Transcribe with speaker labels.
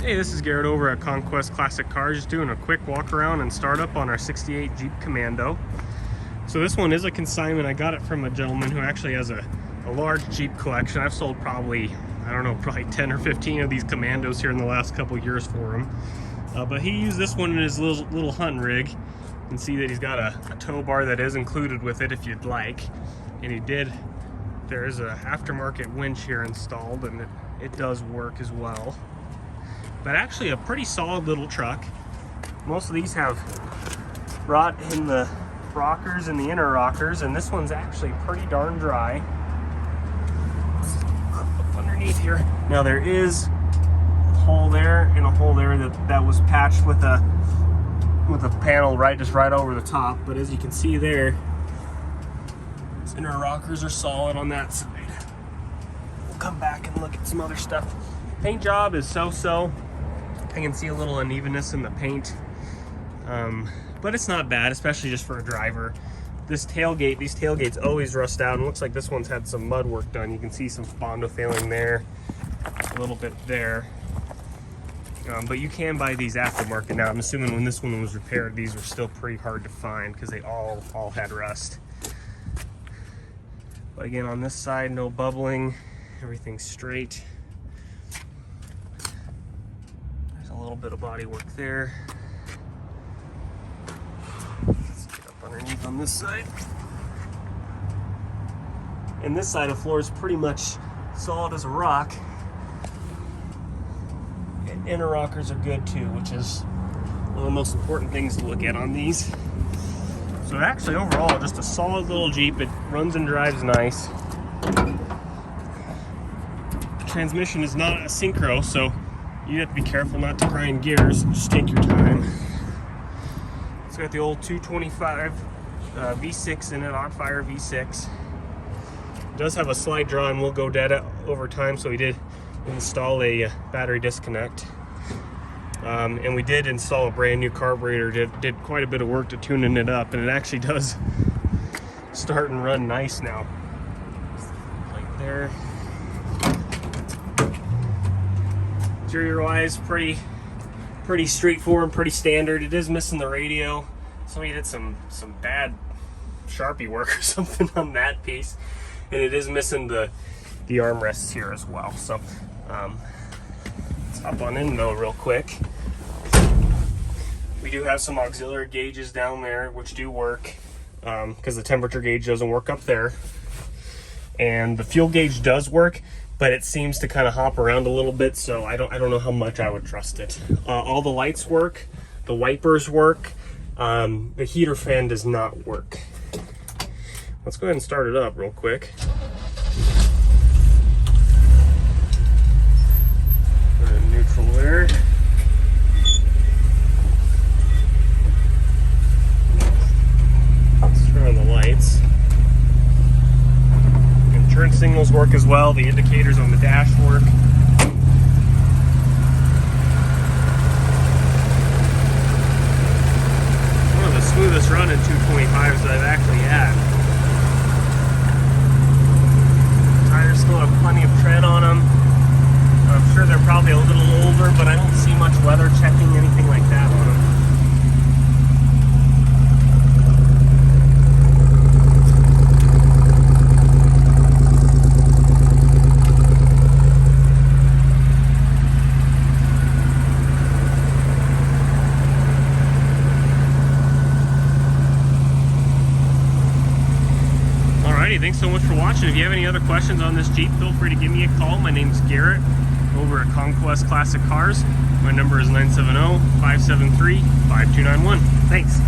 Speaker 1: Hey, this is Garrett over at Conquest Classic Cars, just doing a quick walk around and startup on our 68 Jeep Commando. So this one is a consignment. I got it from a gentleman who actually has a large Jeep collection. I've sold probably 10 or 15 of these Commandos here in the last couple years for him. But he used this one in his little hunting rig. You can see that he's got a tow bar that is included with it if you'd like. And there is a aftermarket winch here installed, and it does work as well. But actually a pretty solid little truck. Most of these have rot in the rockers and the inner rockers, and this one's actually pretty darn dry. Up underneath here. Now there is a hole there and a hole there that was patched with a panel right over the top. But as you can see there, these inner rockers are solid on that side. We'll come back and look at some other stuff. Paint job is so-so. I can see a little unevenness in the paint, but it's not bad, especially just for a driver. These tailgates always rust out, and it looks like this one's had some mud work done. You can see some Commando failing there, a little bit there. But you can buy these aftermarket now. I'm assuming when this one was repaired, these were still pretty hard to find because they all had rust. But again, on this side, no bubbling, everything's straight. A little bit of body work there. Let's get up underneath on this side. And this side of the floor is pretty much solid as a rock. And inner rockers are good too, which is one of the most important things to look at on these. So actually overall, just a solid little Jeep. It runs and drives nice. The transmission is not a synchro, so you have to be careful not to grind gears. Just take your time. It's got the old 225 V6 in it, Oddfire V6. It does have a slide draw and will go dead over time, so we did install a battery disconnect. And we did install a brand new carburetor. Did quite a bit of work to tuning it up, and it actually does start and run nice now. Like there. Interior wise, pretty straightforward, pretty standard. It is missing the radio. Somebody did some bad Sharpie work or something on that piece, and it is missing the armrests here as well. So let's hop on in though real quick. We do have some auxiliary gauges down there which do work because the temperature gauge doesn't work up there, and the fuel gauge does work, but it seems to kind of hop around a little bit, so I don't know how much I would trust it. All the lights work, the wipers work, the heater fan does not work. Let's go ahead and start it up real quick. Put it in neutral there. Let's turn on the lights. Turn signals work as well. The indicators on the dash work. One of the smoothest running 225s that I've actually had. Tires still have plenty of tread on them. I'm sure they're probably a little older, but I don't see much weather checking, anything like that on them. Thanks so much for watching. If you have any other questions on this Jeep, feel free to give me a call. My name's Garrett over at Conquest Classic Cars. My number is 970-573-5291. Thanks.